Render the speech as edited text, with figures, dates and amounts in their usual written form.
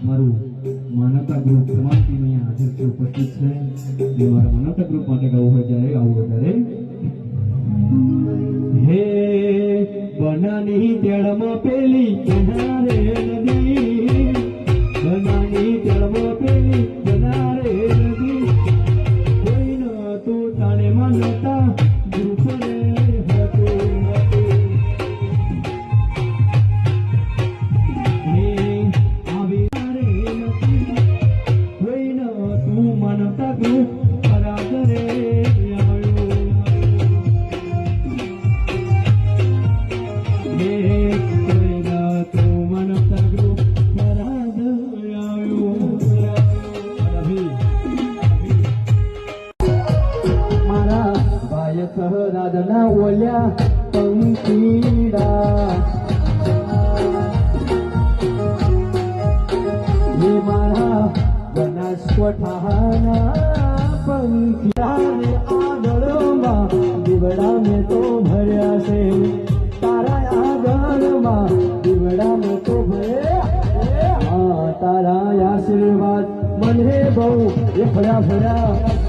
મારું માનવતા ગ્રુપ સમાજની હાજર છે, ઉપસ્થિત છે. એ મારા માનવતા ગ્રુપ માટે ગાવું હોય ત્યારે ગાવું હોય ત્યારે હે બનાની તેડમાં પેલી બનારે નદી, બનાની તેડમાં પેલી બનારે નદી, કોઈ ન તું તાણે માનવતા ગ્રુપ રે રાધના ઓલ્યા પંખીડા, એ મારા બનાસકોઠાના પંખીડાને આગળમાં દીવડા મેં તો ભર્યા છે, તારા આગળમાં દીવડા મેં તો ભર્યા. તારા આશીર્વાદ મને બહુ એ ફર્યા ફર્યા